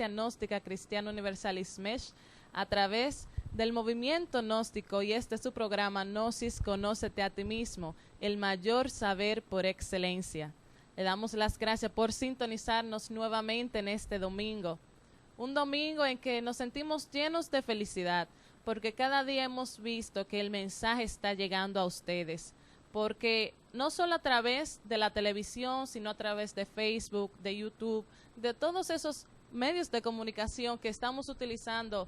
Gnóstica Cristiana Universal ISMESH a través del movimiento gnóstico, y este es su programa Gnosis, Conócete a ti mismo, el mayor saber por excelencia. Le damos las gracias por sintonizarnos nuevamente en este domingo, un domingo en que nos sentimos llenos de felicidad, porque cada día hemos visto que el mensaje está llegando a ustedes, porque no solo a través de la televisión, sino a través de Facebook, de YouTube, de todos esos medios de comunicación que estamos utilizando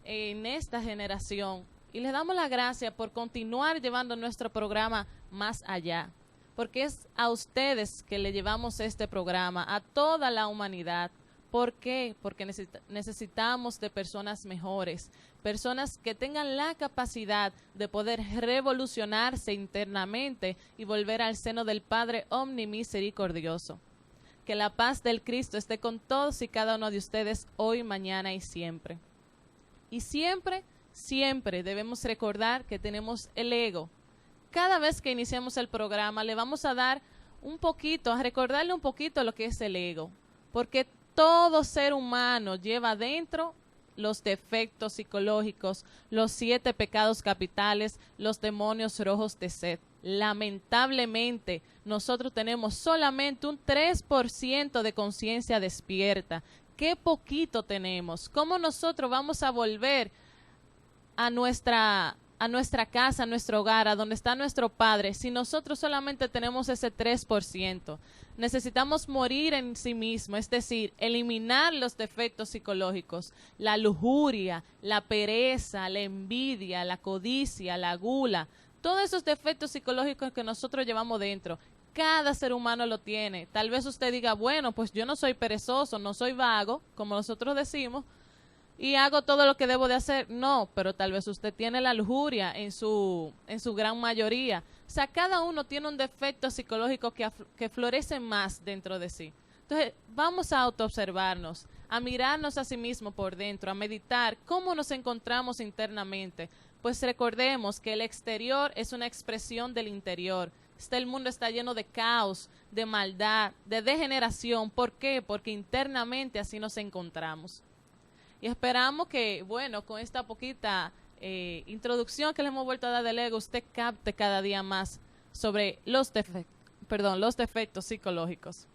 en esta generación. Y les damos las gracias por continuar llevando nuestro programa más allá, porque es a ustedes que le llevamos este programa, a toda la humanidad. ¿Por qué? Porque necesitamos de personas mejores, personas que tengan la capacidad de poder revolucionarse internamente y volver al seno del Padre omnimisericordioso. Que la paz del Cristo esté con todos y cada uno de ustedes hoy, mañana y siempre. Y siempre, siempre debemos recordar que tenemos el ego. Cada vez que iniciamos el programa le vamos a dar un poquito, a recordarle un poquito lo que es el ego, porque todo ser humano lleva dentro los defectos psicológicos, los 7 pecados capitales, los demonios rojos de Set. Lamentablemente, nosotros tenemos solamente un 3% de conciencia despierta. ¡Qué poquito tenemos! ¿Cómo nosotros vamos a volver a nuestra casa, a nuestro hogar, a donde está nuestro Padre, si nosotros solamente tenemos ese 3%? Necesitamos morir en sí mismo, es decir, eliminar los defectos psicológicos, la lujuria, la pereza, la envidia, la codicia, la gula, todos esos defectos psicológicos que nosotros llevamos dentro. Cada ser humano lo tiene. Tal vez usted diga, bueno, pues yo no soy perezoso, no soy vago, como nosotros decimos, y hago todo lo que debo de hacer. No, pero tal vez usted tiene la lujuria en su gran mayoría. O sea, cada uno tiene un defecto psicológico que florece más dentro de sí. Entonces, vamos a autoobservarnos, a mirarnos a sí mismo por dentro, a meditar cómo nos encontramos internamente. Pues recordemos que el exterior es una expresión del interior. El mundo está lleno de caos, de maldad, de degeneración. ¿Por qué? Porque internamente así nos encontramos. Y esperamos que, bueno, con esta poquita introducción que le hemos vuelto a dar del ego, usted capte cada día más sobre los defectos psicológicos.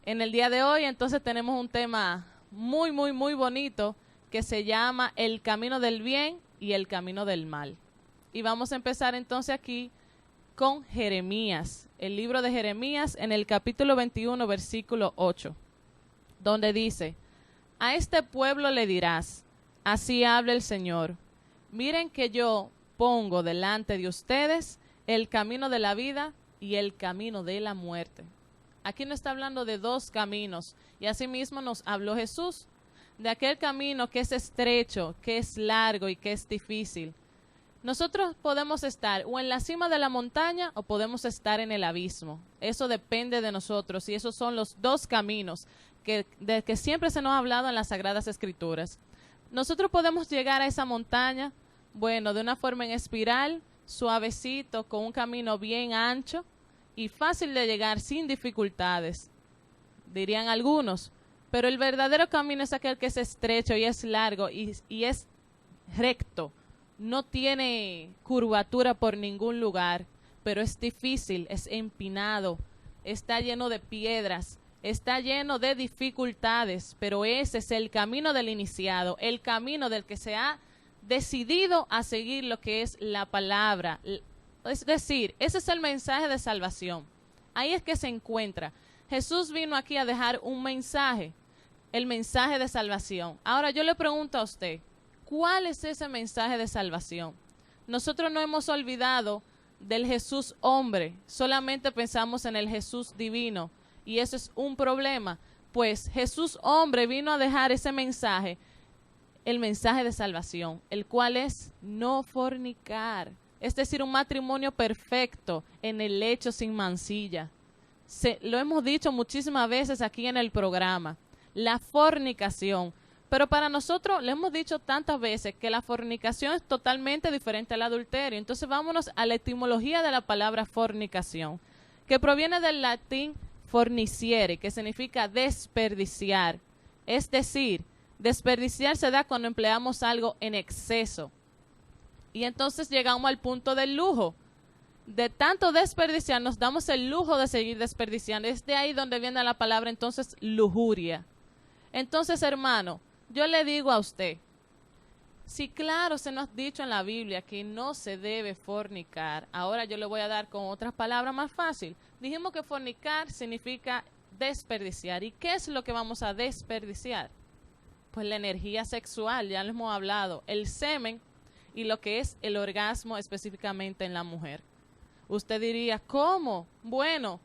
En el día de hoy, entonces, tenemos un tema muy, muy, muy bonito que se llama el camino del bien y el camino del mal. Y vamos a empezar entonces aquí con Jeremías, el libro de Jeremías en el capítulo 21, versículo 8, donde dice: a este pueblo le dirás, así habla el Señor, miren que yo pongo delante de ustedes el camino de la vida y el camino de la muerte. Aquí no está hablando de dos caminos, y asimismo nos habló Jesús, de aquel camino que es estrecho, que es largo y que es difícil. Nosotros podemos estar o en la cima de la montaña o podemos estar en el abismo. Eso depende de nosotros, y esos son los dos caminos de que siempre se nos ha hablado en las Sagradas Escrituras. Nosotros podemos llegar a esa montaña, bueno, de una forma en espiral, suavecito, con un camino bien ancho y fácil de llegar sin dificultades, dirían algunos. Pero el verdadero camino es aquel que es estrecho y es largo y es recto. No tiene curvatura por ningún lugar, pero es difícil, es empinado, está lleno de piedras, está lleno de dificultades, pero ese es el camino del iniciado, el camino del que se ha decidido a seguir lo que es la palabra. Es decir, ese es el mensaje de salvación. Ahí es que se encuentra. Jesús vino aquí a dejar un mensaje, el mensaje de salvación. Ahora yo le pregunto a usted, ¿cuál es ese mensaje de salvación? Nosotros no hemos olvidado del Jesús hombre, solamente pensamos en el Jesús divino, y eso es un problema. Pues Jesús hombre vino a dejar ese mensaje, el mensaje de salvación, el cual es no fornicar, es decir, un matrimonio perfecto en el lecho sin mancilla. Lo hemos dicho muchísimas veces aquí en el programa, la fornicación. Pero para nosotros, le hemos dicho tantas veces que la fornicación es totalmente diferente al adulterio. Entonces vámonos a la etimología de la palabra fornicación, que proviene del latín forniciere, que significa desperdiciar, Es decir, desperdiciar se da cuando empleamos algo en exceso. Y entonces llegamos al punto del lujo. De tanto desperdiciar, nos damos el lujo de seguir desperdiciando. Es de ahí donde viene la palabra entonces lujuria. Entonces, hermano, yo le digo a usted, si claro se nos ha dicho en la Biblia que no se debe fornicar, ahora yo le voy a dar con otras palabras más fácil. Dijimos que fornicar significa desperdiciar. ¿Y qué es lo que vamos a desperdiciar? Pues la energía sexual, ya lo hemos hablado, el semen y lo que es el orgasmo específicamente en la mujer. Usted diría, ¿cómo? Bueno,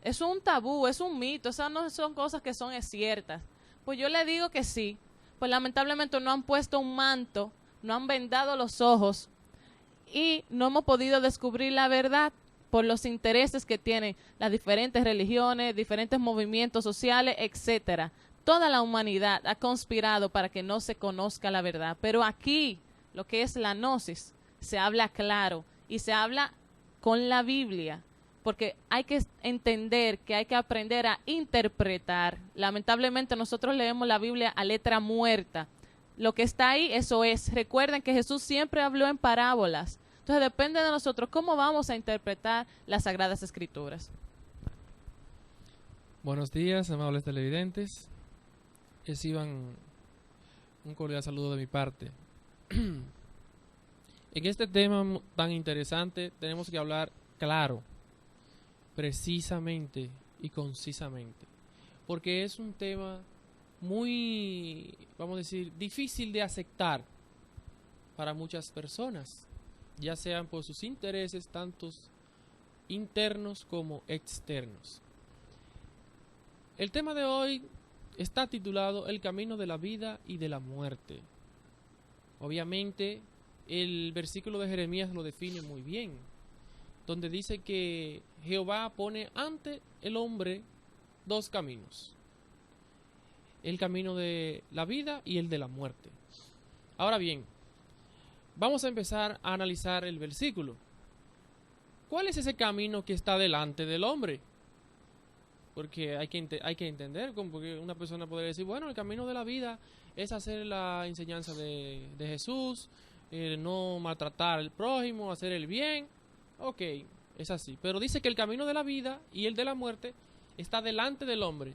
es un tabú, es un mito, esas no son cosas que son ciertas. Pues yo le digo que sí, pues lamentablemente no han puesto un manto, no han vendado los ojos y no hemos podido descubrir la verdad por los intereses que tienen las diferentes religiones, diferentes movimientos sociales, etcétera. Toda la humanidad ha conspirado para que no se conozca la verdad, pero aquí, lo que es la gnosis, se habla claro y se habla con la Biblia, porque hay que entender que hay que aprender a interpretar. Lamentablemente nosotros leemos la Biblia a letra muerta. Lo que está ahí, eso es. Recuerden que Jesús siempre habló en parábolas. Entonces depende de nosotros cómo vamos a interpretar las Sagradas Escrituras. Buenos días, amables televidentes. Reciban un cordial saludo de mi parte. En este tema tan interesante tenemos que hablar claro, precisamente y concisamente, porque es un tema muy, vamos a decir, difícil de aceptar para muchas personas, ya sean por sus intereses tantos internos como externos. El tema de hoy está titulado El camino de la vida y de la muerte. Obviamente, el versículo de Jeremías lo define muy bien, donde dice que Jehová pone ante el hombre dos caminos, el camino de la vida y el de la muerte. Ahora bien, vamos a empezar a analizar el versículo. ¿Cuál es ese camino que está delante del hombre? Porque hay que entender, porque una persona podría decir, bueno, el camino de la vida es hacer la enseñanza de Jesús, no maltratar al prójimo, hacer el bien. Ok, es así. Pero dice que el camino de la vida y el de la muerte está delante del hombre.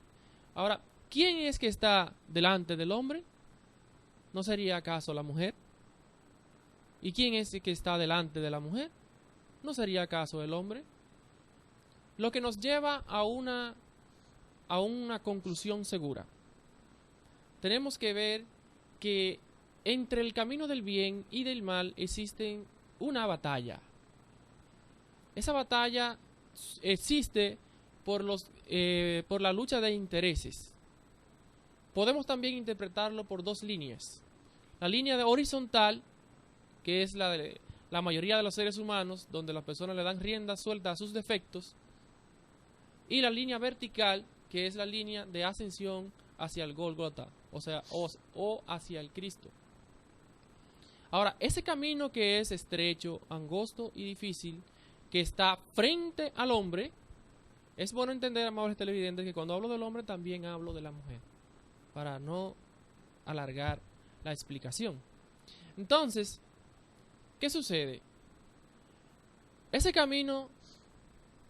Ahora, ¿quién es que está delante del hombre? ¿No sería acaso la mujer? ¿Y quién es el que está delante de la mujer? ¿No sería acaso el hombre? Lo que nos lleva a una conclusión segura. Tenemos que ver que entre el camino del bien y del mal existe una batalla. Esa batalla existe por la lucha de intereses. Podemos también interpretarlo por dos líneas. La línea de horizontal, que es la de la mayoría de los seres humanos, donde las personas le dan rienda suelta a sus defectos, y la línea vertical, que es la línea de ascensión hacia el Gólgota, o sea, o hacia el Cristo. Ahora, ese camino que es estrecho, angosto y difícil, que está frente al hombre, es bueno entender, amables televidentes, que cuando hablo del hombre también hablo de la mujer, para no alargar la explicación. Entonces, ¿qué sucede? Ese camino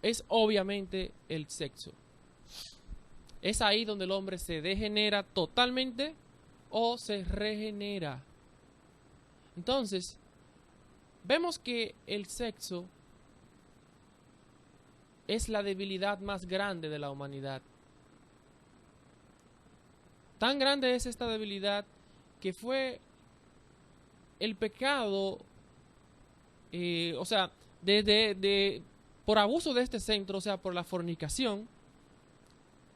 es obviamente el sexo. Es ahí donde el hombre se degenera totalmente o se regenera. Entonces, vemos que el sexo es la debilidad más grande de la humanidad. Tan grande es esta debilidad que fue el pecado, por abuso de este centro, o sea, por la fornicación,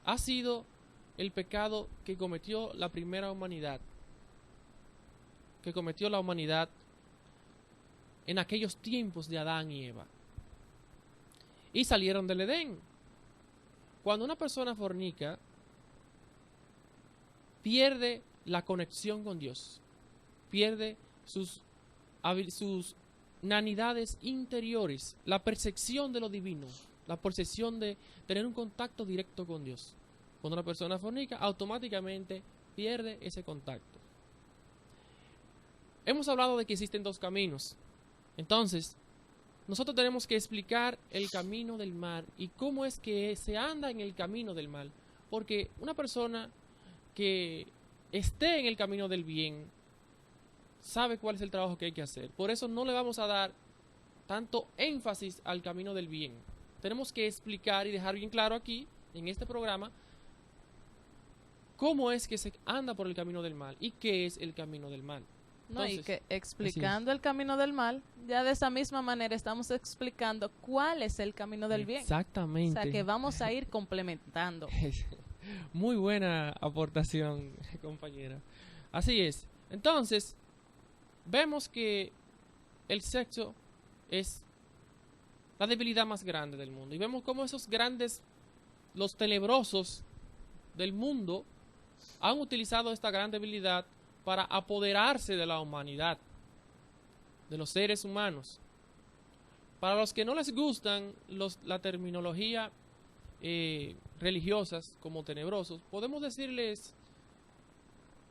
ha sido el pecado que cometió la primera humanidad, que cometió la humanidad en aquellos tiempos de Adán y Eva. Y salieron del Edén. Cuando una persona fornica, pierde la conexión con Dios, pierde sus nanidades interiores, la percepción de lo divino, la percepción de tener un contacto directo con Dios. Cuando una persona fornica, automáticamente pierde ese contacto. Hemos hablado de que existen dos caminos. Entonces, nosotros tenemos que explicar el camino del mal y cómo es que se anda en el camino del mal. Porque una persona que esté en el camino del bien sabe cuál es el trabajo que hay que hacer. Por eso no le vamos a dar tanto énfasis al camino del bien. Tenemos que explicar y dejar bien claro aquí, en este programa, cómo es que se anda por el camino del mal y qué es el camino del mal. Entonces, y que explicando el camino del mal, ya de esa misma manera estamos explicando cuál es el camino del bien. Exactamente. O sea que vamos a ir complementando. Muy buena aportación, compañera. Así es. Entonces, vemos que el sexo es la debilidad más grande del mundo. Y vemos cómo esos grandes, los tenebrosos del mundo, han utilizado esta gran debilidad para apoderarse de la humanidad, de los seres humanos. Para los que no les gustan la terminología religiosas como tenebrosos, podemos decirles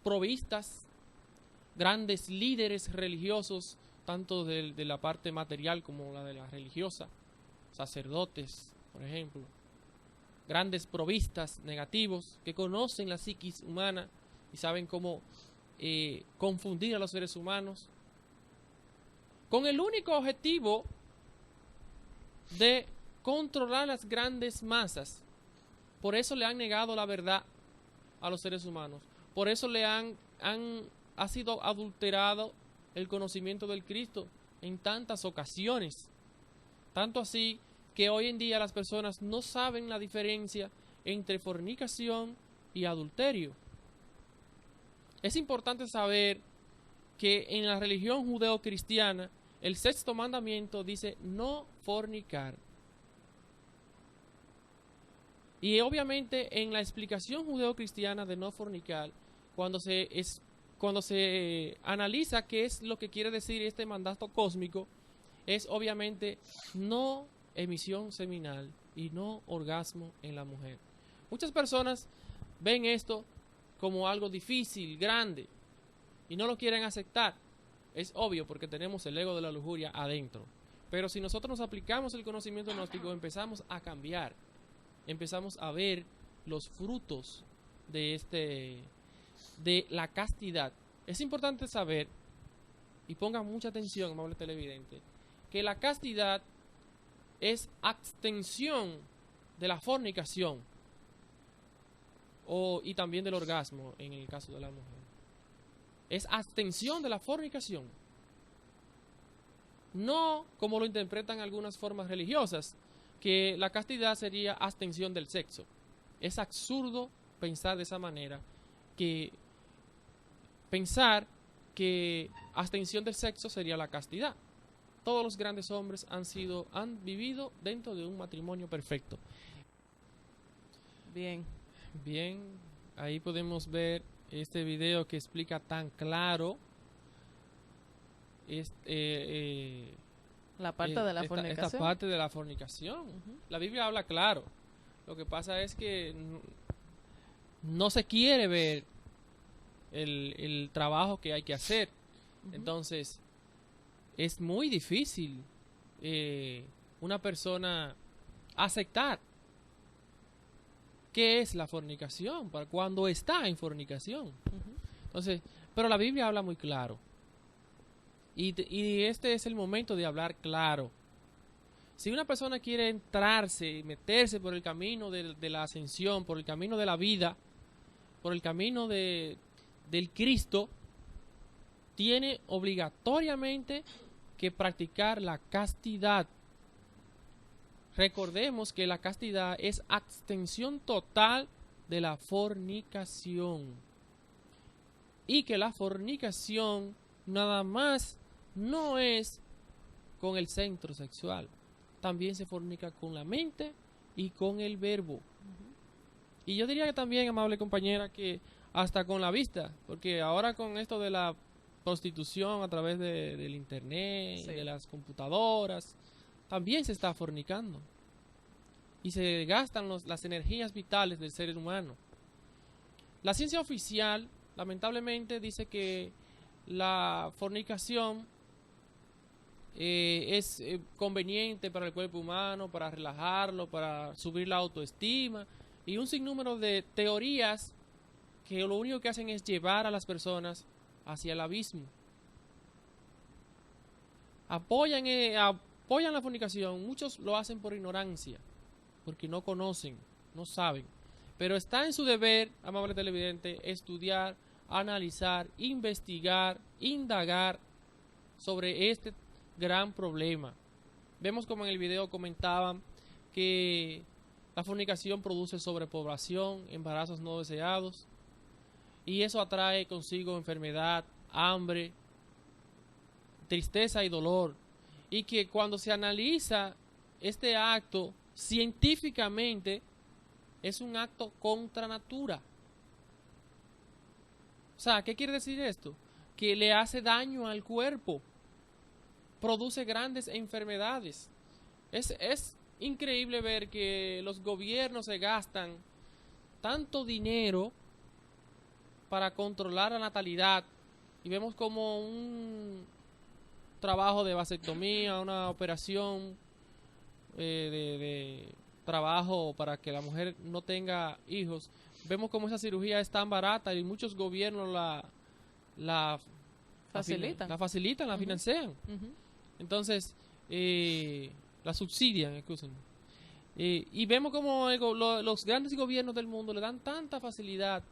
provistas, grandes líderes religiosos, tanto de la parte material como la de la religiosa, sacerdotes, por ejemplo, grandes provistas negativos que conocen la psiquis humana y saben cómo confundir a los seres humanos con el único objetivo de controlar las grandes masas. Por eso le han negado la verdad a los seres humanos. Por eso ha sido adulterado el conocimiento del Cristo en tantas ocasiones. Tanto así que hoy en día las personas no saben la diferencia entre fornicación y adulterio. Es importante saber que en la religión judeocristiana el sexto mandamiento dice no fornicar. Y obviamente en la explicación judeocristiana de no fornicar, cuando se analiza qué es lo que quiere decir este mandato cósmico, es obviamente no emisión seminal y no orgasmo en la mujer. Muchas personas ven esto como algo difícil, grande, y no lo quieren aceptar. Es obvio porque tenemos el ego de la lujuria adentro. Pero si nosotros nos aplicamos el conocimiento gnóstico, empezamos a cambiar, empezamos a ver los frutos de la castidad. Es importante saber, y pongan mucha atención, amable televidente, que la castidad es abstención de la fornicación y también del orgasmo en el caso de la mujer. Es abstención de la fornicación. No como lo interpretan algunas formas religiosas, que la castidad sería abstención del sexo. Es absurdo pensar de esa manera, pensar que abstención del sexo sería la castidad. Todos los grandes hombres han vivido dentro de un matrimonio perfecto. Bien, ahí podemos ver este video que explica tan claro la parte de la fornicación. Esta parte de la fornicación. La Biblia habla claro. Lo que pasa es que no se quiere ver el trabajo que hay que hacer. Entonces, es muy difícil una persona aceptar qué es la fornicación para cuando está en fornicación. Entonces, pero la Biblia habla muy claro. Y este es el momento de hablar claro. Si una persona quiere entrarse, meterse por el camino de la ascensión, por el camino de la vida, por el camino del Cristo, tiene obligatoriamente que practicar la castidad. Recordemos que la castidad es abstención total de la fornicación. Y que la fornicación nada más no es con el centro sexual. También se fornica con la mente y con el verbo. Y yo diría que también, amable compañera, que hasta con la vista. Porque ahora con esto de la prostitución a través del internet, de las computadoras, también se está fornicando. Y se gastan las energías vitales del ser humano. La ciencia oficial lamentablemente dice que la fornicación es conveniente para el cuerpo humano, para relajarlo, para subir la autoestima y un sinnúmero de teorías que lo único que hacen es llevar a las personas hacia el abismo. Apoyan la fornicación, muchos lo hacen por ignorancia, porque no conocen, no saben, pero está en su deber, amable televidente, estudiar, analizar, investigar, indagar sobre este gran problema. Vemos como en el video comentaban que la fornicación produce sobrepoblación, embarazos no deseados, y eso atrae consigo enfermedad, hambre, tristeza y dolor, y que cuando se analiza este acto científicamente es un acto contra natura. O sea, ¿qué quiere decir esto? Que le hace daño al cuerpo, produce grandes enfermedades. Es increíble ver que los gobiernos se gastan tanto dinero para controlar la natalidad y vemos como un trabajo de vasectomía, una operación de trabajo para que la mujer no tenga hijos. Vemos como esa cirugía es tan barata y muchos gobiernos la facilitan, la financian. Entonces, la subsidian, excusen. Y vemos como los grandes gobiernos del mundo le dan tanta facilidad,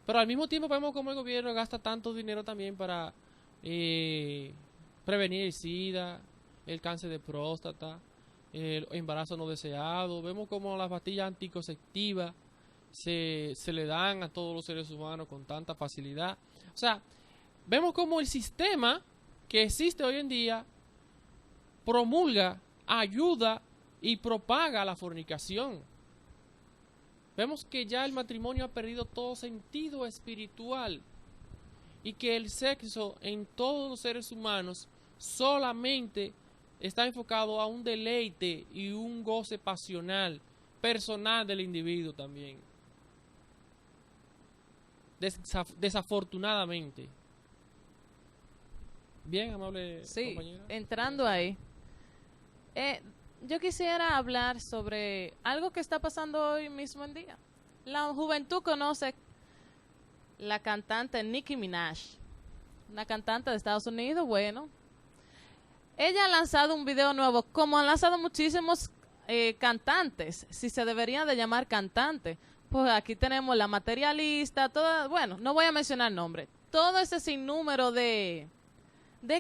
pero al mismo tiempo vemos como el gobierno gasta tanto dinero también para prevenir el SIDA, el cáncer de próstata, el embarazo no deseado. Vemos como las pastillas anticonceptivas se le dan a todos los seres humanos con tanta facilidad. O sea, vemos como el sistema que existe hoy en día promulga, ayuda y propaga la fornicación. Vemos que ya el matrimonio ha perdido todo sentido espiritual y que el sexo en todos los seres humanos solamente está enfocado a un deleite y un goce pasional, personal del individuo también. Desafortunadamente. Bien, amable compañera. Entrando ahí, yo quisiera hablar sobre algo que está pasando hoy mismo en día. La juventud conoce la cantante Nicki Minaj, una cantante de Estados Unidos. Bueno, ella ha lanzado un video nuevo, como han lanzado muchísimos cantantes, si se debería de llamar cantante. Pues aquí tenemos La Materialista, bueno, no voy a mencionar nombres, todo ese sinnúmero de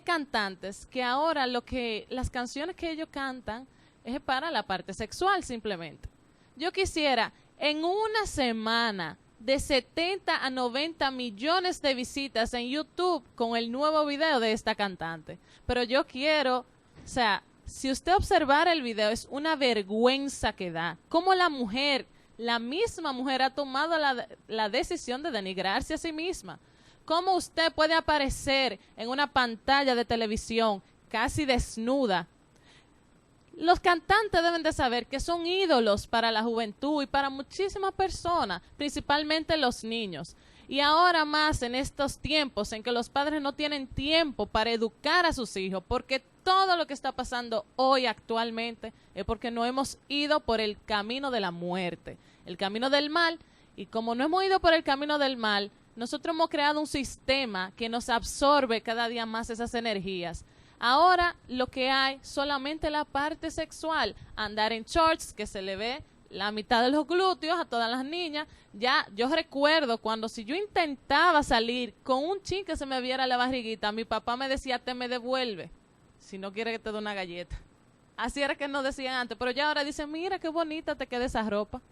cantantes que ahora las canciones que ellos cantan es para la parte sexual simplemente. Yo quisiera en una semana de 70 a 90 millones de visitas en YouTube con el nuevo video de esta cantante. Pero yo quiero, o sea, si usted observara el video, es una vergüenza que da. Cómo la misma mujer ha tomado la decisión de denigrarse a sí misma. ¿Cómo usted puede aparecer en una pantalla de televisión casi desnuda? Los cantantes deben de saber que son ídolos para la juventud y para muchísimas personas, principalmente los niños. Y ahora más en estos tiempos en que los padres no tienen tiempo para educar a sus hijos, porque todo lo que está pasando hoy actualmente es porque no hemos ido por el camino de la muerte, el camino del mal. Y como no hemos ido por el camino del mal, nosotros hemos creado un sistema que nos absorbe cada día más esas energías. Ahora lo que hay solamente la parte sexual, andar en shorts que se le ve la mitad de los glúteos a todas las niñas. Ya yo recuerdo cuando si yo intentaba salir con un chin que se me viera la barriguita, mi papá me decía, te me devuelve, si no quiere que te dé una galleta. Así era que nos decían antes, pero ya ahora dicen, mira qué bonita te queda esa ropa.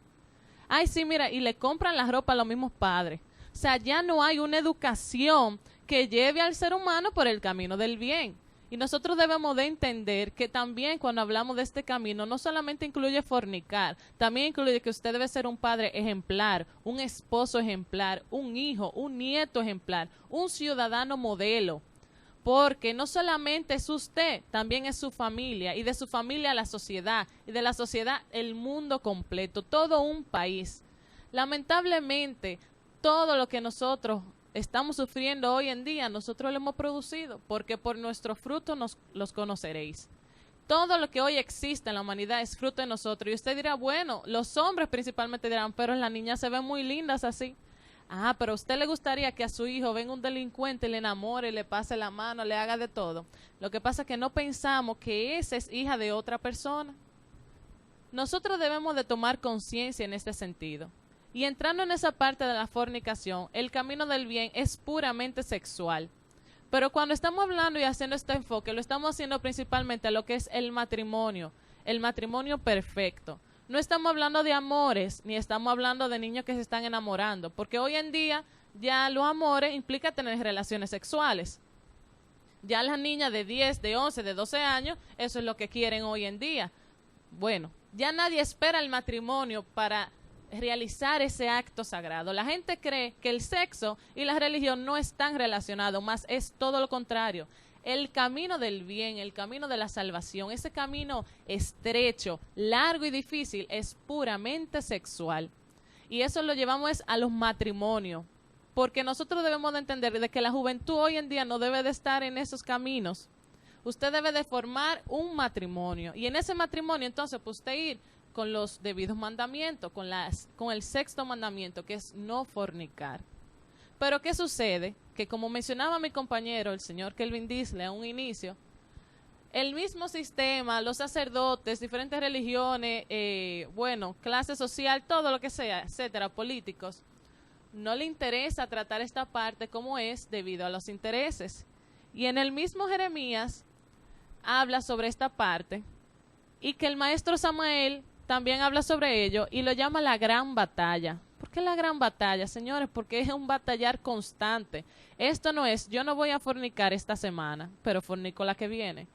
Ay, sí, mira, y le compran la ropa a los mismos padres. O sea, ya no hay una educación que lleve al ser humano por el camino del bien. Y nosotros debemos de entender que también cuando hablamos de este camino, no solamente incluye fornicar, también incluye que usted debe ser un padre ejemplar, un esposo ejemplar, un hijo, un nieto ejemplar, un ciudadano modelo. Porque no solamente es usted, también es su familia, y de su familia la sociedad, y de la sociedad el mundo completo, todo un país. Lamentablemente, todo lo que nosotros estamos sufriendo hoy en día, nosotros lo hemos producido, porque por nuestros frutos los conoceréis. Todo lo que hoy existe en la humanidad es fruto de nosotros. Y usted dirá, bueno, los hombres principalmente dirán, pero las niñas se ven muy lindas así. Ah, pero a usted le gustaría que a su hijo venga un delincuente, le enamore, le pase la mano, le haga de todo. Lo que pasa es que no pensamos que esa es hija de otra persona. Nosotros debemos de tomar conciencia en este sentido. Y entrando en esa parte de la fornicación, el camino del bien es puramente sexual. Pero cuando estamos hablando y haciendo este enfoque, lo estamos haciendo principalmente a lo que es el matrimonio perfecto. No estamos hablando de amores, ni estamos hablando de niños que se están enamorando, porque hoy en día ya los amores implica tener relaciones sexuales. Ya las niñas de 10, de 11, de 12 años, eso es lo que quieren hoy en día. Bueno, ya nadie espera el matrimonio para realizar ese acto sagrado. La gente cree que el sexo y la religión no están relacionados, más es todo lo contrario. El camino del bien, el camino de la salvación, ese camino estrecho, largo y difícil es puramente sexual. Y eso lo llevamos a los matrimonios, porque nosotros debemos de entender de que la juventud hoy en día no debe de estar en esos caminos. Usted debe de formar un matrimonio y en ese matrimonio entonces pues usted ir con los debidos mandamientos, con el sexto mandamiento, que es no fornicar. Pero ¿qué sucede? Que como mencionaba mi compañero, el señor Kelvin Disley, a un inicio, el mismo sistema, los sacerdotes, diferentes religiones, clase social, todo lo que sea, etcétera, políticos, no le interesa tratar esta parte como es debido a los intereses. Y en el mismo Jeremías habla sobre esta parte y que el maestro Samael también habla sobre ello y lo llama la gran batalla. ¿Por qué la gran batalla, señores? Porque es un batallar constante. Esto no es, yo no voy a fornicar esta semana, pero fornico la que viene.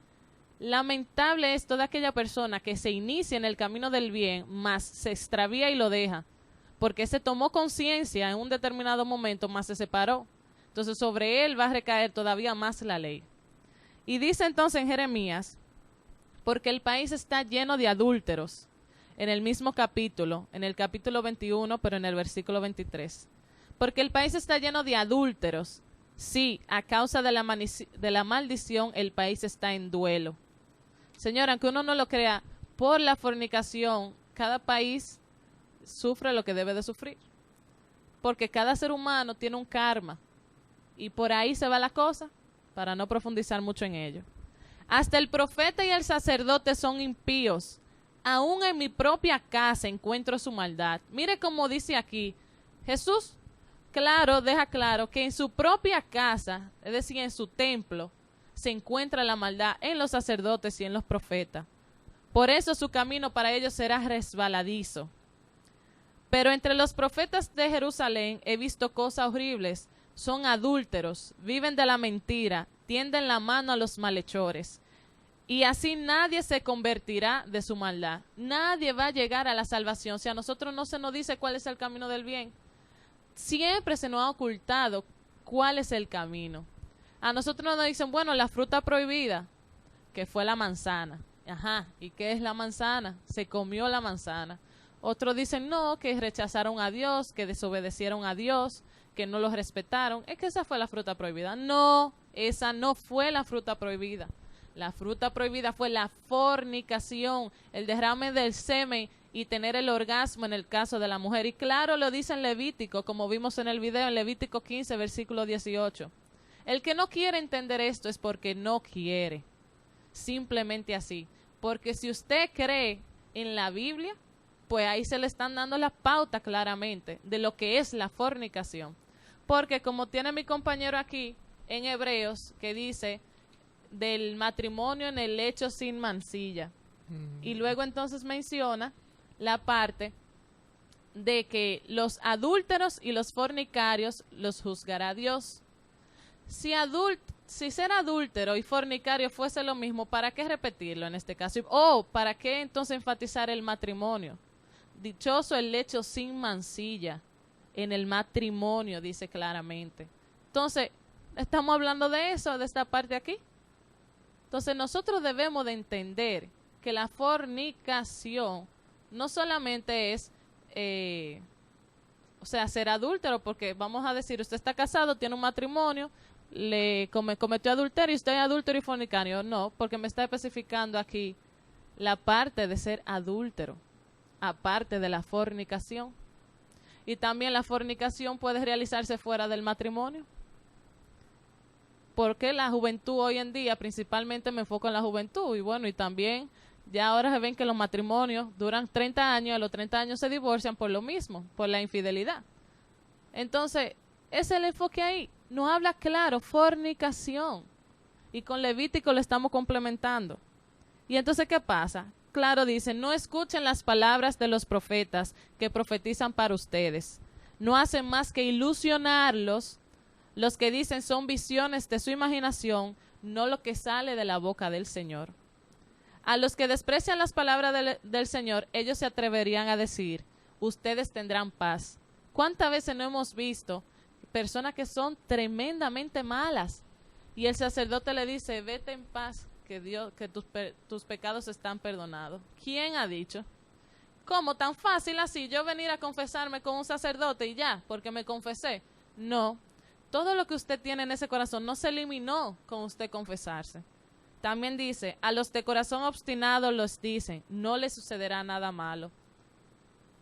Lamentable es toda aquella persona que se inicia en el camino del bien, más se extravía y lo deja, porque se tomó conciencia en un determinado momento, más se separó. Entonces sobre él va a recaer todavía más la ley. Y dice entonces en Jeremías, porque el país está lleno de adúlteros, en el mismo capítulo, en el capítulo 21, pero en el versículo 23. Porque el país está lleno de adúlteros. Sí, a causa de la maldición, el país está en duelo. Señora, aunque uno no lo crea, por la fornicación, cada país sufre lo que debe de sufrir. Porque cada ser humano tiene un karma. Y por ahí se va la cosa, para no profundizar mucho en ello. Hasta el profeta y el sacerdote son impíos. Aún en mi propia casa encuentro su maldad. Mire cómo dice aquí, Jesús, deja claro que en su propia casa, es decir, en su templo, se encuentra la maldad en los sacerdotes y en los profetas. Por eso su camino para ellos será resbaladizo. Pero entre los profetas de Jerusalén he visto cosas horribles. Son adúlteros, viven de la mentira, tienden la mano a los malhechores. Y así nadie se convertirá de su maldad. Nadie va a llegar a la salvación. Si a nosotros no se nos dice cuál es el camino del bien, siempre se nos ha ocultado cuál es el camino. A nosotros nos dicen, bueno, la fruta prohibida, que fue la manzana. Ajá, ¿y qué es la manzana? Se comió la manzana. Otros dicen, no, que rechazaron a Dios, que desobedecieron a Dios, que no los respetaron. Es que esa fue la fruta prohibida. No, esa no fue la fruta prohibida. La fruta prohibida fue la fornicación, el derrame del semen y tener el orgasmo en el caso de la mujer. Y claro, lo dice en Levítico, como vimos en el video, en Levítico 15, versículo 18. El que no quiere entender esto es porque no quiere. Simplemente así. Porque si usted cree en la Biblia, pues ahí se le están dando la pauta claramente de lo que es la fornicación. Porque como tiene mi compañero aquí en Hebreos, que dice del matrimonio en el lecho sin mancilla. Y luego entonces menciona la parte de que los adúlteros y los fornicarios los juzgará Dios. Si ser adúltero y fornicario fuese lo mismo, ¿para qué repetirlo en este caso? O ¿para qué entonces enfatizar el matrimonio? Dichoso el lecho sin mancilla en el matrimonio, dice claramente. Entonces, estamos hablando de eso, de esta parte aquí. Entonces nosotros debemos de entender que la fornicación no solamente es o sea, ser adúltero, porque vamos a decir, usted está casado, tiene un matrimonio, cometió adulterio y usted es adúltero y fornicario. No, porque me está especificando aquí la parte de ser adúltero, aparte de la fornicación. Y también la fornicación puede realizarse fuera del matrimonio. Porque la juventud hoy en día, principalmente me enfoco en la juventud, y bueno, y también ya ahora se ven que los matrimonios duran 30 años, a los 30 años se divorcian por lo mismo, por la infidelidad. Entonces, ese es el enfoque ahí. Nos habla claro, fornicación. Y con Levítico lo estamos complementando. Y entonces, ¿qué pasa? Claro, dice, no escuchen las palabras de los profetas que profetizan para ustedes. No hacen más que ilusionarlos. Los que dicen son visiones de su imaginación, no lo que sale de la boca del Señor. A los que desprecian las palabras del Señor, ellos se atreverían a decir, ustedes tendrán paz. ¿Cuántas veces no hemos visto personas que son tremendamente malas? Y el sacerdote le dice, vete en paz, que tus pecados están perdonados. ¿Quién ha dicho? ¿Cómo? Tan fácil así, yo venir a confesarme con un sacerdote y ya, porque me confesé. No, todo lo que usted tiene en ese corazón no se eliminó con usted confesarse. También dice, a los de corazón obstinado los dicen, no les sucederá nada malo.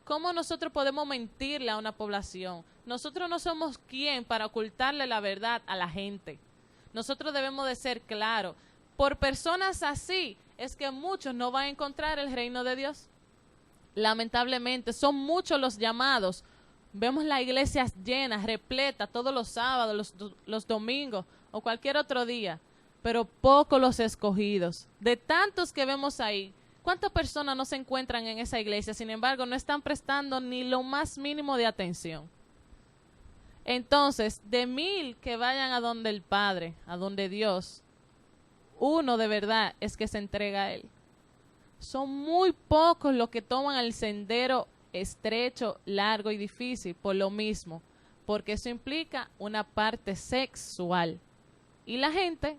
¿Cómo nosotros podemos mentirle a una población? Nosotros no somos quien para ocultarle la verdad a la gente. Nosotros debemos de ser claros. Por personas así es que muchos no van a encontrar el reino de Dios. Lamentablemente, son muchos los llamados. Vemos las iglesias llenas, repletas, todos los sábados, los domingos o cualquier otro día, pero pocos los escogidos. De tantos que vemos ahí, ¿cuántas personas no se encuentran en esa iglesia? Sin embargo, no están prestando ni lo más mínimo de atención. Entonces, de 1000 que vayan a donde el Padre, a donde Dios, uno de verdad es que se entrega a Él. Son muy pocos los que toman el sendero estrecho, largo y difícil por lo mismo, porque eso implica una parte sexual. Y la gente,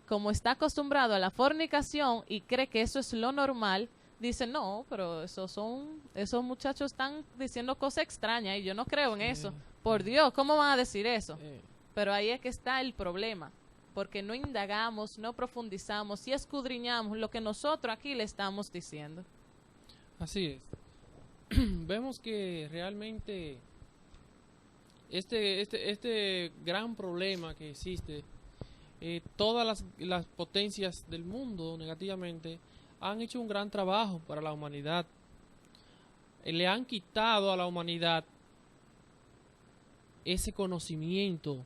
como está acostumbrado a la fornicación y cree que eso es lo normal, dice, no, pero esos muchachos están diciendo cosas extrañas y yo no creo en eso. Por Dios, ¿cómo van a decir eso? Pero ahí es que está el problema, porque no indagamos, no profundizamos y escudriñamos lo que nosotros aquí le estamos diciendo. Así es. Vemos que realmente este gran problema que existe, todas las potencias del mundo negativamente han hecho un gran trabajo para la humanidad. Le han quitado a la humanidad ese conocimiento,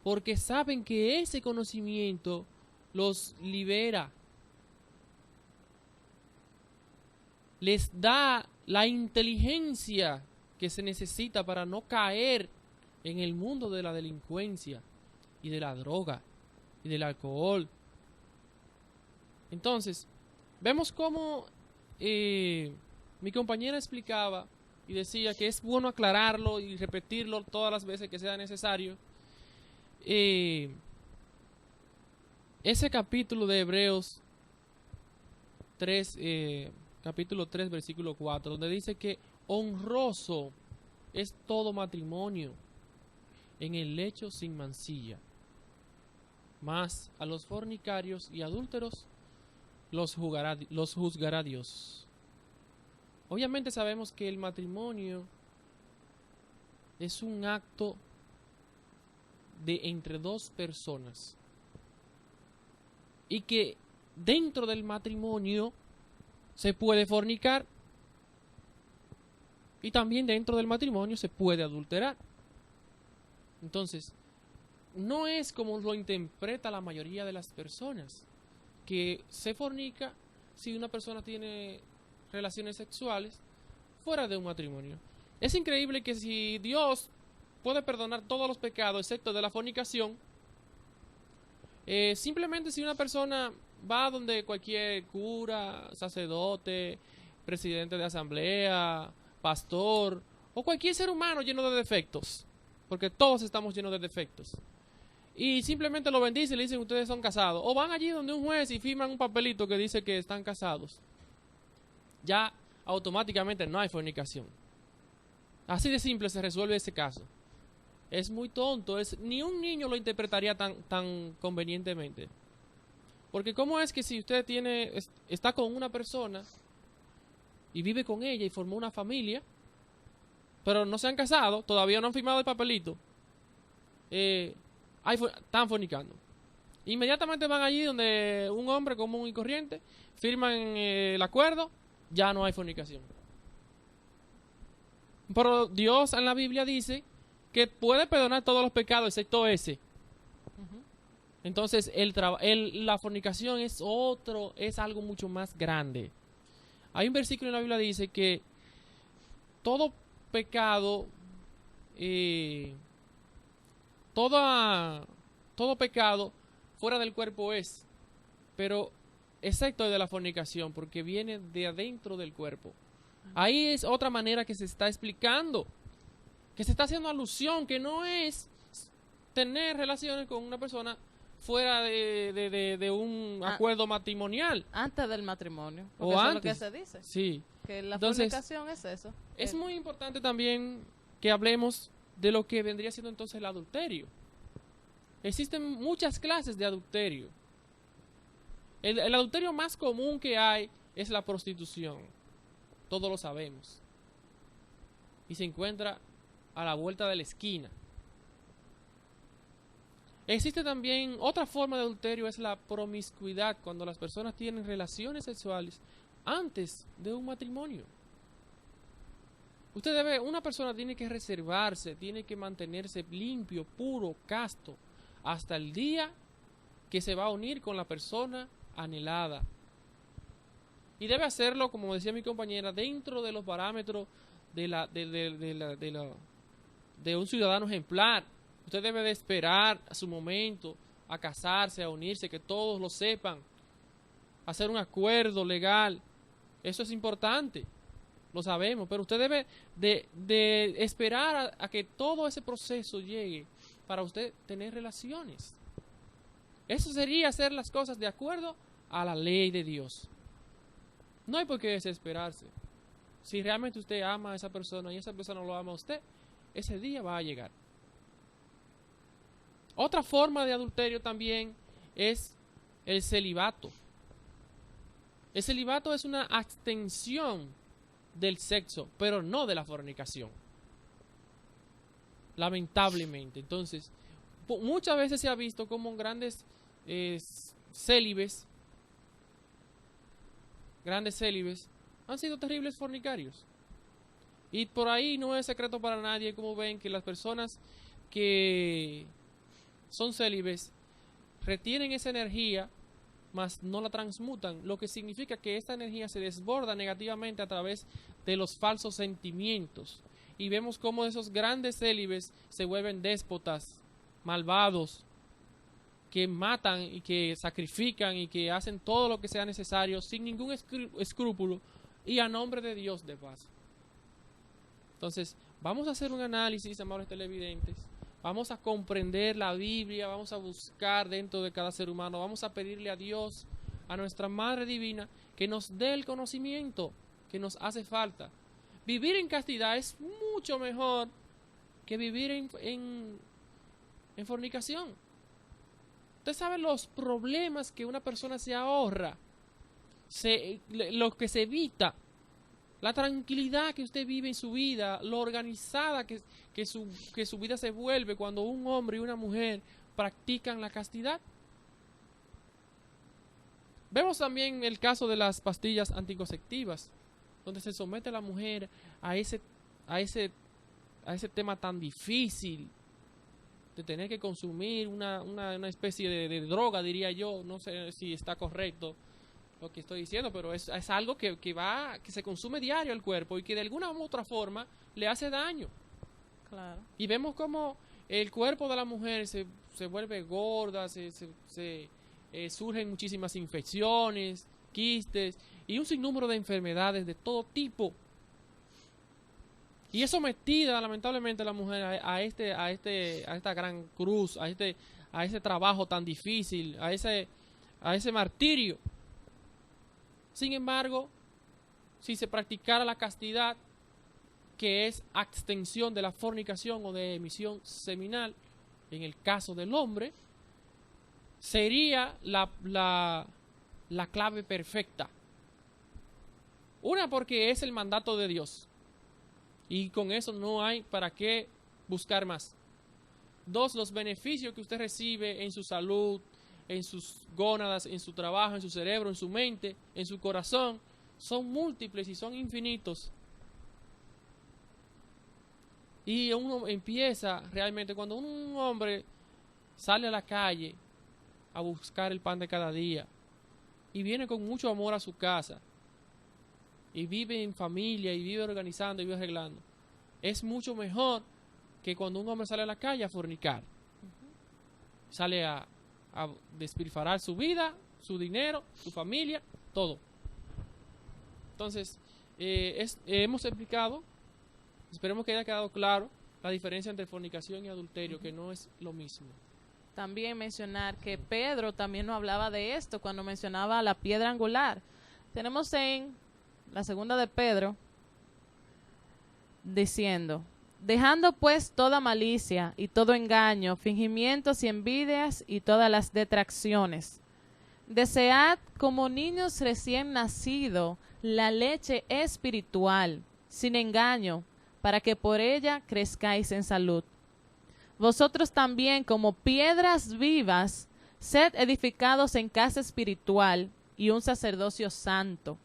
porque saben que ese conocimiento los libera, les da la inteligencia que se necesita para no caer en el mundo de la delincuencia y de la droga y del alcohol. Entonces, vemos cómo mi compañera explicaba y decía que es bueno aclararlo y repetirlo todas las veces que sea necesario. Ese capítulo de Hebreos 3, capítulo 3, versículo 4, donde dice que honroso es todo matrimonio en el lecho sin mancilla, mas a los fornicarios y adúlteros los juzgará Dios. Obviamente sabemos que el matrimonio es un acto de entre dos personas y que dentro del matrimonio se puede fornicar y también dentro del matrimonio se puede adulterar. Entonces, no es como lo interpreta la mayoría de las personas, que se fornica si una persona tiene relaciones sexuales fuera de un matrimonio. Es increíble que si Dios puede perdonar todos los pecados excepto de la fornicación, simplemente si una persona va donde cualquier cura, sacerdote, presidente de asamblea, pastor o cualquier ser humano lleno de defectos, porque todos estamos llenos de defectos, y simplemente lo bendice y le dicen ustedes son casados, o van allí donde un juez y firman un papelito que dice que están casados, ya automáticamente no hay fornicación. Así de simple se resuelve ese caso. Es muy tonto, ni un niño lo interpretaría tan convenientemente. Porque ¿cómo es que si usted está con una persona y vive con ella y formó una familia, pero no se han casado, todavía no han firmado el papelito, están fornicando? Inmediatamente van allí donde un hombre común y corriente, firman el acuerdo, ya no hay fornicación. Pero Dios en la Biblia dice que puede perdonar todos los pecados excepto ese. Entonces la fornicación es algo mucho más grande. Hay un versículo en la Biblia que dice que todo pecado, todo pecado fuera del cuerpo es, pero excepto de la fornicación, porque viene de adentro del cuerpo. Ahí es otra manera que se está explicando, que se está haciendo alusión, que no es tener relaciones con una persona fuera de un acuerdo matrimonial. Antes del matrimonio. O eso antes. Es lo que se dice. Sí. Que la fornicación es eso. Es muy importante también que hablemos de lo que vendría siendo entonces el adulterio. Existen muchas clases de adulterio. El adulterio más común que hay es la prostitución. Todos lo sabemos. Y se encuentra a la vuelta de la esquina. Existe también otra forma de adulterio, es la promiscuidad, cuando las personas tienen relaciones sexuales antes de un matrimonio. Una persona tiene que reservarse, tiene que mantenerse limpio, puro, casto, hasta el día que se va a unir con la persona anhelada. Y debe hacerlo, como decía mi compañera, dentro de los parámetros de un ciudadano ejemplar. Usted debe de esperar a su momento, a casarse, a unirse, que todos lo sepan, hacer un acuerdo legal. Eso es importante, lo sabemos, pero usted debe de esperar a que todo ese proceso llegue para usted tener relaciones. Eso sería hacer las cosas de acuerdo a la ley de Dios. No hay por qué desesperarse. Si realmente usted ama a esa persona y esa persona lo ama a usted, ese día va a llegar. Otra forma de adulterio también es el celibato. El celibato es una abstención del sexo, pero no de la fornicación. Lamentablemente. Entonces, muchas veces se ha visto como grandes célibes han sido terribles fornicarios. Y por ahí no es secreto para nadie, como ven, que las personas que son célibes retienen esa energía, mas no la transmutan, lo que significa que esta energía se desborda negativamente a través de los falsos sentimientos. Y vemos cómo esos grandes célibes se vuelven déspotas, malvados, que matan y que sacrifican y que hacen todo lo que sea necesario sin ningún escrúpulo y a nombre de Dios de paz. Entonces, vamos a hacer un análisis, amables televidentes. Vamos a comprender la Biblia, vamos a buscar dentro de cada ser humano, vamos a pedirle a Dios, a nuestra Madre Divina, que nos dé el conocimiento que nos hace falta. Vivir en castidad es mucho mejor que vivir en fornicación. Usted sabe los problemas que una persona se ahorra, lo que se evita, la tranquilidad que usted vive en su vida, lo organizada que su vida se vuelve cuando un hombre y una mujer practican la castidad. Vemos también el caso de las pastillas anticonceptivas, donde se somete a la mujer a ese tema tan difícil de tener que consumir una especie de droga, diría yo. No sé si está correcto lo que estoy diciendo, pero es algo que se consume diario al cuerpo y que de alguna u otra forma le hace daño. Claro. Y vemos como el cuerpo de la mujer se vuelve gorda, surgen muchísimas infecciones, quistes y un sinnúmero de enfermedades de todo tipo. Y es sometida lamentablemente la mujer a esta gran cruz, a ese trabajo tan difícil, a ese martirio. Sin embargo, si se practicara la castidad, que es abstención de la fornicación o de emisión seminal, en el caso del hombre, sería la clave perfecta. Una, porque es el mandato de Dios, y con eso no hay para qué buscar más. Dos, los beneficios que usted recibe en su salud, en sus gónadas, en su trabajo, en su cerebro, en su mente, en su corazón, son múltiples y son infinitos. Y uno empieza realmente, cuando un hombre sale a la calle a buscar el pan de cada día y viene con mucho amor a su casa y vive en familia y vive organizando y vive arreglando, es mucho mejor que cuando un hombre sale a la calle a fornicar. Sale a despilfarrar su vida, su dinero, su familia, todo. Entonces, hemos explicado, esperemos que haya quedado claro, la diferencia entre fornicación y adulterio, que no es lo mismo. También mencionar que Pedro también nos hablaba de esto cuando mencionaba la piedra angular. Tenemos en la segunda de Pedro diciendo: dejando pues toda malicia y todo engaño, fingimientos y envidias y todas las detracciones. Desead como niños recién nacidos la leche espiritual, sin engaño, para que por ella crezcáis en salud. Vosotros también, como piedras vivas, sed edificados en casa espiritual y un sacerdocio santo.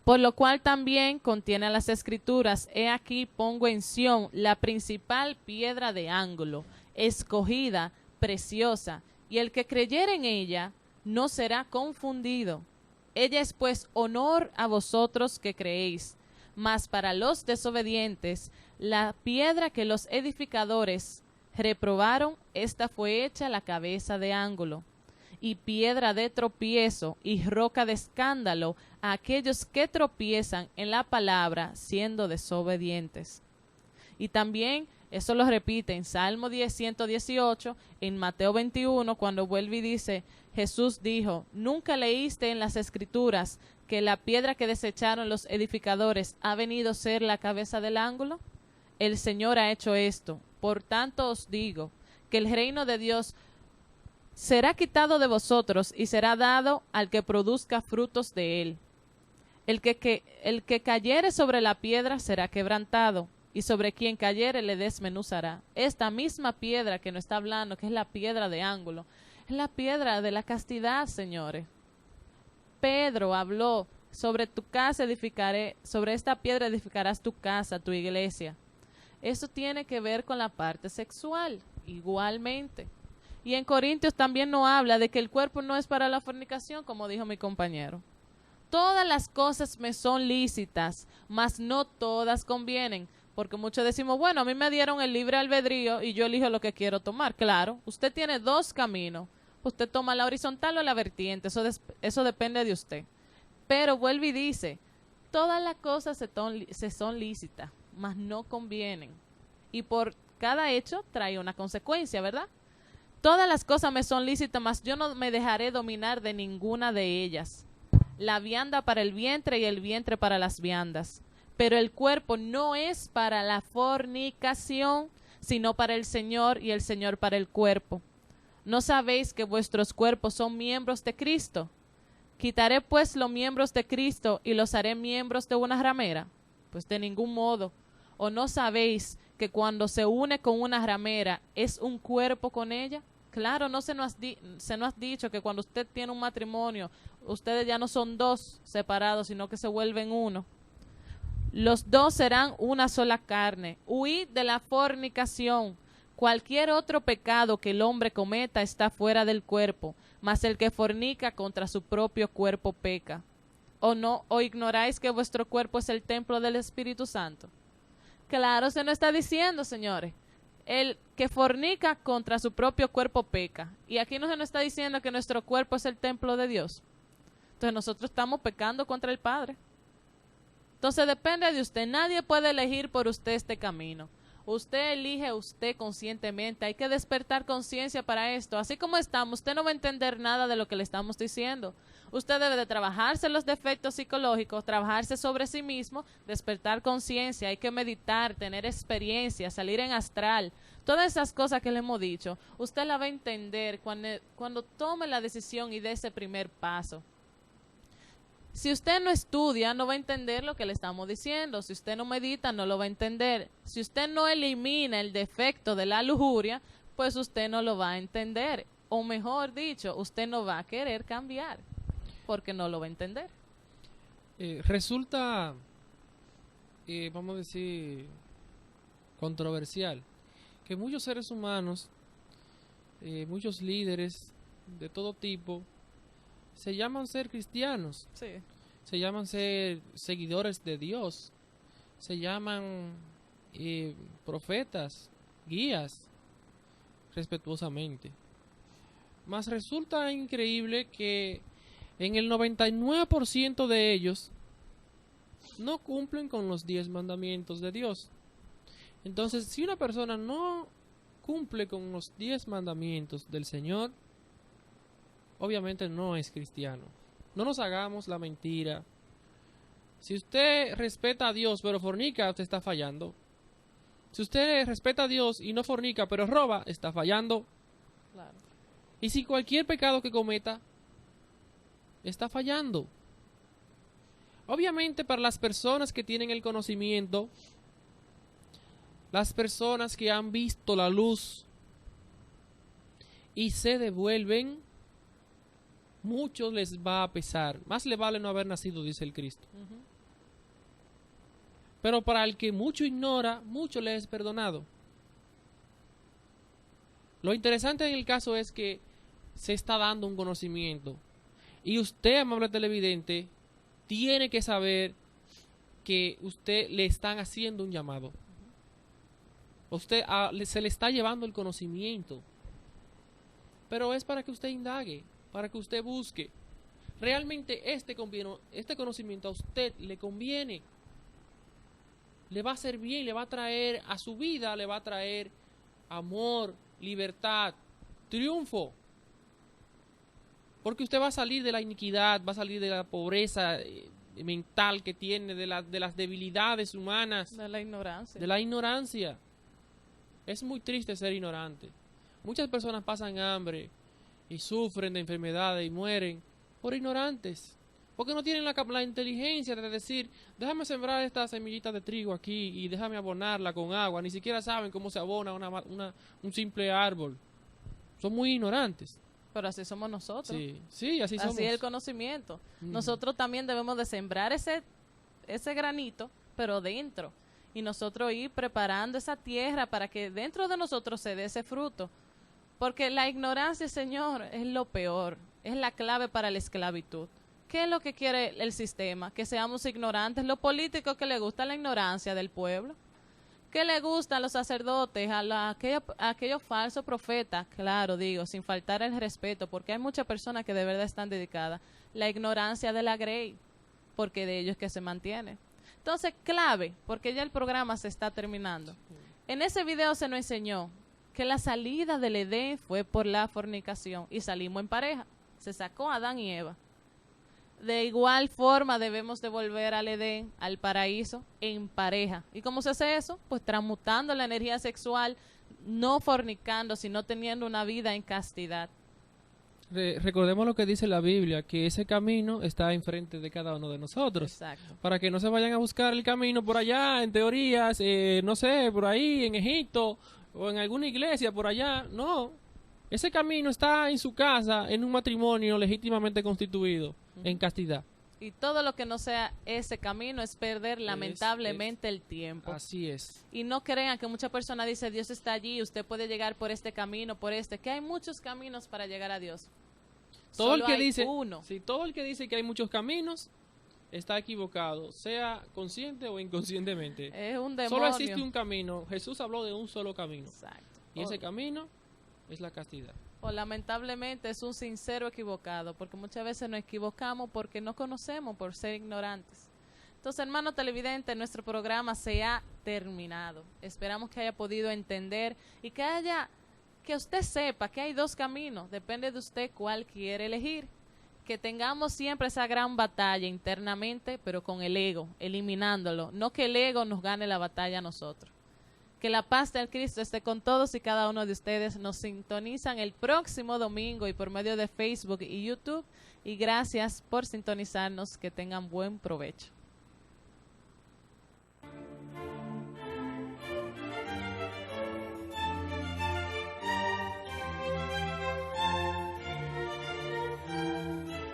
Por lo cual también contiene las Escrituras: he aquí pongo en Sión la principal piedra de ángulo, escogida, preciosa, y el que creyere en ella no será confundido. Ella es pues honor a vosotros que creéis, mas para los desobedientes, la piedra que los edificadores reprobaron, esta fue hecha la cabeza de ángulo, y piedra de tropiezo y roca de escándalo a aquellos que tropiezan en la palabra siendo desobedientes. Y también eso lo repite en Salmo 10, 118, en Mateo 21, cuando vuelve y dice: Jesús dijo: ¿nunca leíste en las Escrituras que la piedra que desecharon los edificadores ha venido a ser la cabeza del ángulo? El Señor ha hecho esto. Por tanto os digo que el reino de Dios será quitado de vosotros y será dado al que produzca frutos de él. El que cayere sobre la piedra será quebrantado, y sobre quien cayere le desmenuzará. Esta misma piedra que nos está hablando, que es la piedra de ángulo, es la piedra de la castidad, señores. Pedro habló: sobre tu casa edificaré, sobre esta piedra edificarás tu casa, tu iglesia. Eso tiene que ver con la parte sexual, igualmente. Y en Corintios también nos habla de que el cuerpo no es para la fornicación, como dijo mi compañero. Todas las cosas me son lícitas, mas no todas convienen. Porque muchos decimos: bueno, a mí me dieron el libre albedrío y yo elijo lo que quiero tomar. Claro, usted tiene dos caminos. Usted toma la horizontal o la vertiente. Eso depende de usted. Pero vuelve y dice: todas las cosas se son lícitas, mas no convienen. Y por cada hecho trae una consecuencia, ¿verdad? Todas las cosas me son lícitas, mas yo no me dejaré dominar de ninguna de ellas. La vianda para el vientre y el vientre para las viandas. Pero el cuerpo no es para la fornicación, sino para el Señor, y el Señor para el cuerpo. ¿No sabéis que vuestros cuerpos son miembros de Cristo? ¿Quitaré pues los miembros de Cristo y los haré miembros de una ramera? Pues de ningún modo. ¿O no sabéis que cuando se une con una ramera es un cuerpo con ella? Claro, no se nos ha dicho que cuando usted tiene un matrimonio, ustedes ya no son dos separados, sino que se vuelven uno. Los dos serán una sola carne. Huid de la fornicación. Cualquier otro pecado que el hombre cometa está fuera del cuerpo, mas el que fornica contra su propio cuerpo peca. ¿O ignoráis que vuestro cuerpo es el templo del Espíritu Santo? Claro, se nos está diciendo, señores, el que fornica contra su propio cuerpo peca. Y aquí no se nos está diciendo que nuestro cuerpo es el templo de Dios. Entonces nosotros estamos pecando contra el Padre. Entonces depende de usted. Nadie puede elegir por usted este camino. Usted elige usted conscientemente. Hay que despertar conciencia para esto. Así como estamos, usted no va a entender nada de lo que le estamos diciendo. Usted debe de trabajarse los defectos psicológicos, trabajarse sobre sí mismo, despertar conciencia. Hay que meditar, tener experiencia, salir en astral. Todas esas cosas que le hemos dicho, usted la va a entender cuando tome la decisión y dé ese primer paso. Si usted no estudia, no va a entender lo que le estamos diciendo. Si usted no medita, no lo va a entender. Si usted no elimina el defecto de la lujuria, pues usted no lo va a entender. O mejor dicho, usted no va a querer cambiar, porque no lo va a entender. Resulta, vamos a decir, controversial, que muchos seres humanos, muchos líderes de todo tipo, se llaman ser cristianos, Sí. se llaman ser seguidores de Dios, se llaman profetas, guías, respetuosamente. Mas resulta increíble que en el 99% de ellos no cumplen con los 10 mandamientos de Dios. Entonces, si una persona no cumple con los 10 mandamientos del Señor, obviamente no es cristiano. No nos hagamos la mentira. Si usted respeta a Dios pero fornica, usted está fallando. Si usted respeta a Dios y no fornica pero roba, está fallando. Claro. Y si cualquier pecado que cometa, está fallando. Obviamente para las personas que tienen el conocimiento, las personas que han visto la luz y se devuelven, mucho les va a pesar. Más le vale no haber nacido, dice el Cristo. Uh-huh. Pero para el que mucho ignora, mucho le es perdonado. Lo interesante en el caso es que se está dando un conocimiento. Y usted, amable televidente, tiene que saber que usted le están haciendo un llamado. Usted se le está llevando el conocimiento. Pero es para que usted indague, para que usted busque. Realmente este conocimiento a usted le conviene. Le va a hacer bien, le va a traer a su vida, le va a traer amor, libertad, triunfo. Porque usted va a salir de la iniquidad, va a salir de la pobreza mental que tiene, de las debilidades humanas. De la ignorancia. De la ignorancia. Es muy triste ser ignorante. Muchas personas pasan hambre y sufren de enfermedades y mueren por ignorantes. Porque no tienen la inteligencia de decir, déjame sembrar esta semillita de trigo aquí y déjame abonarla con agua. Ni siquiera saben cómo se abona un simple árbol. Son muy ignorantes. Pero así somos nosotros. Sí, así somos. Así es el conocimiento. Nosotros también debemos de sembrar ese granito, pero dentro. Y nosotros ir preparando esa tierra para que dentro de nosotros se dé ese fruto. Porque la ignorancia, Señor, es lo peor. Es la clave para la esclavitud. ¿Qué es lo que quiere el sistema? Que seamos ignorantes. Los políticos, que les gusta la ignorancia del pueblo. ¿Qué le gustan los sacerdotes, a aquellos falsos profetas? Claro, digo, sin faltar el respeto, porque hay muchas personas que de verdad están dedicadas. La ignorancia de la grey, porque de ellos es que se mantiene. Entonces, clave, porque ya el programa se está terminando. En ese video se nos enseñó que la salida del Edén fue por la fornicación y salimos en pareja. Se sacó a Adán y Eva. De igual forma debemos de volver al Edén, al paraíso, en pareja. ¿Y cómo se hace eso? Pues transmutando la energía sexual, no fornicando, sino teniendo una vida en castidad. Recordemos lo que dice la Biblia, que ese camino está enfrente de cada uno de nosotros. Exacto. Para que no se vayan a buscar el camino por allá, en teorías, no sé, por ahí en Egipto o en alguna iglesia por allá. No, ese camino está en su casa, en un matrimonio legítimamente constituido, en castidad. Y todo lo que no sea ese camino es perder lamentablemente el tiempo. Así es. Y no crean que muchas personas dicen, Dios está allí, usted puede llegar por este camino, por este, que hay muchos caminos para llegar a Dios. Todo el Solo que hay dice, uno. sí, todo el que dice que hay muchos caminos está equivocado, sea consciente o inconscientemente. Es un demonio. Solo existe un camino. Jesús habló de un solo camino. Exacto. Y ese camino es la castidad. O lamentablemente es un sincero equivocado, porque muchas veces nos equivocamos porque no conocemos, por ser ignorantes. Entonces, hermano televidente, nuestro programa se ha terminado. Esperamos que haya podido entender y que usted sepa que hay dos caminos, depende de usted cuál quiere elegir. Que tengamos siempre esa gran batalla internamente, pero con el ego, eliminándolo. No que el ego nos gane la batalla a nosotros. Que la paz del Cristo esté con todos y cada uno de ustedes. Nos sintonizan el próximo domingo y por medio de Facebook y YouTube. Y gracias por sintonizarnos. Que tengan buen provecho.